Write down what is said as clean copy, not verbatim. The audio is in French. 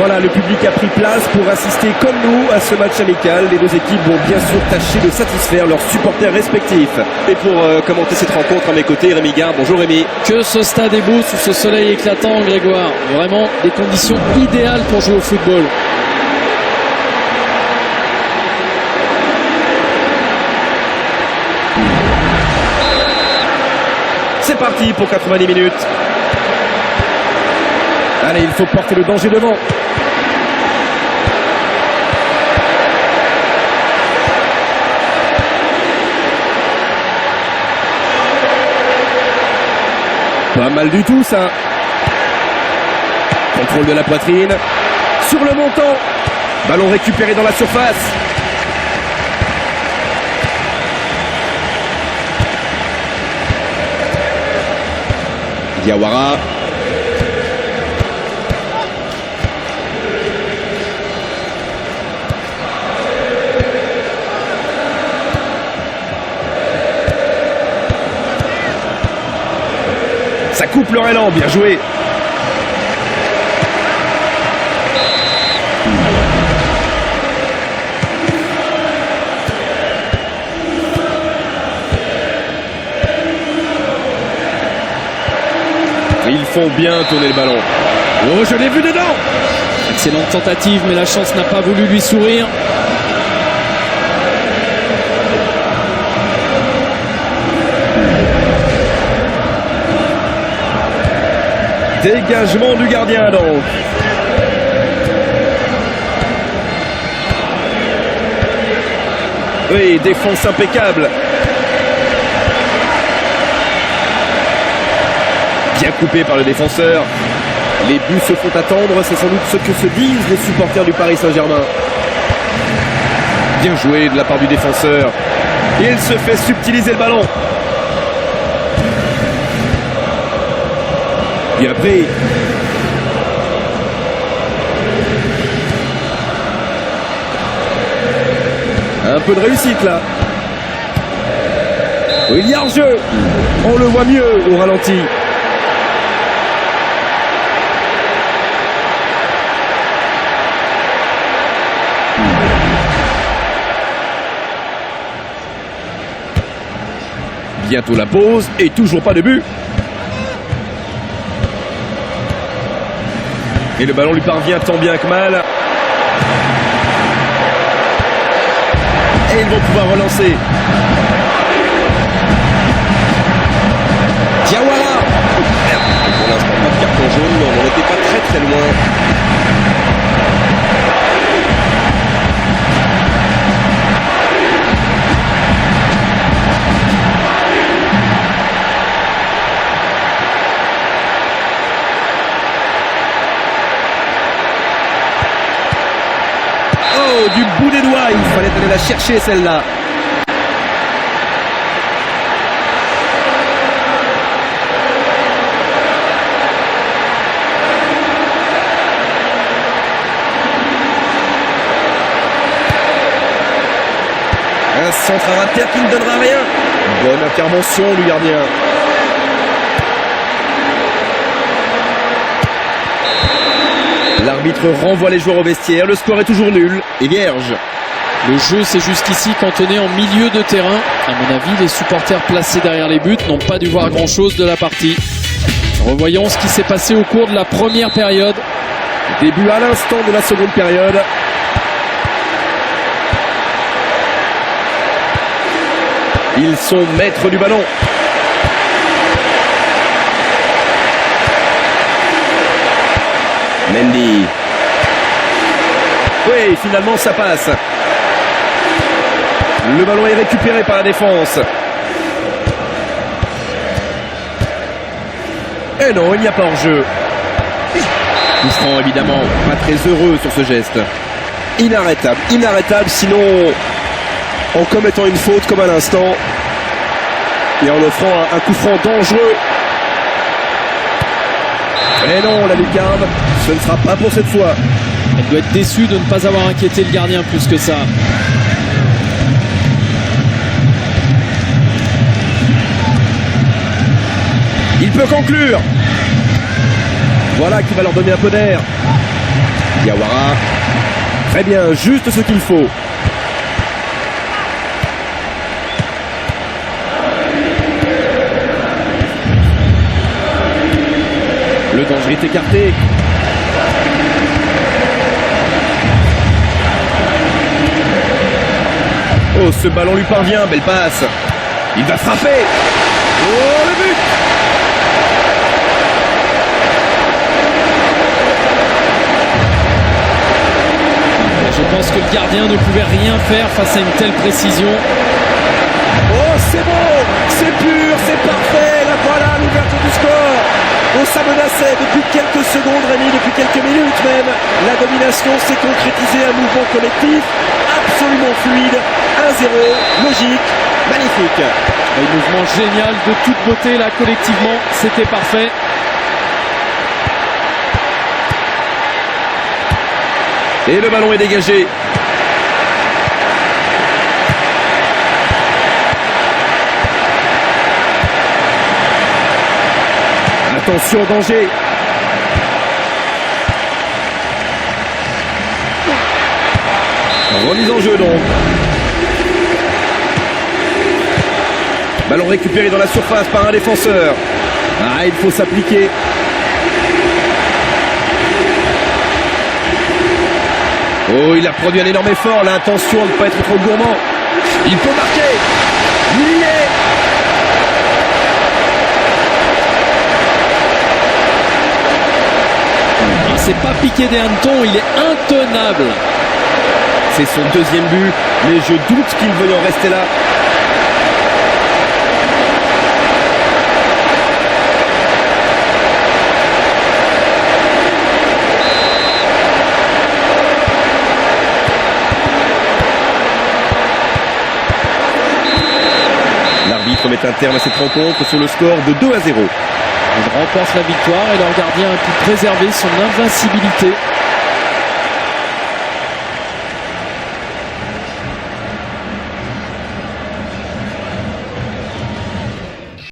Voilà, le public a pris place pour assister comme nous à ce match amical. Les deux équipes vont bien sûr tâcher de satisfaire leurs supporters respectifs. Et pour commenter cette rencontre à mes côtés, Rémi Gard. Bonjour Rémi. Que ce stade est beau sous ce soleil éclatant, Grégoire. Vraiment des conditions idéales pour jouer au football. C'est parti pour 90 minutes. Allez, il faut porter le danger devant. Pas mal du tout ça. Contrôle de la poitrine. Sur le montant. Ballon récupéré dans la surface. Diawara. Ça coupe leur élan, bien joué. Ils font bien tourner le ballon. Oh, je l'ai vu dedans. Excellente tentative, mais la chance n'a pas voulu lui sourire. Dégagement du gardien donc. Oui, défense impeccable. Bien coupé par le défenseur. Les buts se font attendre, c'est sans doute ce que se disent les supporters du Paris Saint-Germain. Bien joué de la part du défenseur. Il se fait subtiliser le ballon. Bien pris. Un peu de réussite là. Il y a hors-jeu. On le voit mieux au ralenti. Bientôt la pause et toujours pas de but. Et le ballon lui parvient tant bien que mal. Et ils vont pouvoir relancer. Diawara. Pour l'instant, pas de carton jaune, mais on n'était pas très loin. Du bout des doigts, il fallait aller la chercher celle-là. Un centre à rater qui ne donnera rien. Bonne intervention du gardien. L'arbitre renvoie les joueurs au vestiaire. Le score est toujours nul et vierge. Le jeu s'est jusqu'ici cantonné en milieu de terrain. À mon avis, les supporters placés derrière les buts n'ont pas dû voir grand-chose de la partie. Revoyons ce qui s'est passé au cours de la première période. Début à l'instant de la seconde période. Ils sont maîtres du ballon. Mendy. Oui, finalement ça passe. Le ballon est récupéré par la défense. Et non, il n'y a pas hors-jeu. Coup franc évidemment, pas très heureux sur ce geste. Inarrêtable, inarrêtable, sinon en commettant une faute comme à l'instant et en offrant un coup franc dangereux. Et non, la lucarne, ce ne sera pas pour cette fois. Elle doit être déçue de ne pas avoir inquiété le gardien plus que ça. Il peut conclure. Voilà qui va leur donner un peu d'air. Diawara. Très bien, juste ce qu'il faut. Le danger est écarté. Oh, ce ballon lui parvient, belle passe. Il va frapper. Oh, le but! Je pense que le gardien ne pouvait rien faire face à une telle précision. Oh, c'est beau, c'est pur, c'est parfait. Là, voilà l'ouverture du score. Oh, ça menaçait depuis quelques secondes, Rémi, depuis quelques minutes même. La domination s'est concrétisée, un mouvement collectif absolument fluide. 1-0, logique, magnifique. Un mouvement génial, de toute beauté là, collectivement, c'était parfait. Et le ballon est dégagé. Attention, danger. Remise en jeu donc. Ballon récupéré dans la surface par un défenseur. Ah, il faut s'appliquer. Oh, il a produit un énorme effort, là, attention à ne pas être trop gourmand. Il peut marquer. Il y est. Il s'est pas piqué des hannetons, il est intenable. C'est son deuxième but, mais je doute qu'il veuille en rester là. L'arbitre met un terme à cette rencontre sur le score de 2-0. Il remporte la victoire et leur gardien a pu préserver son invincibilité.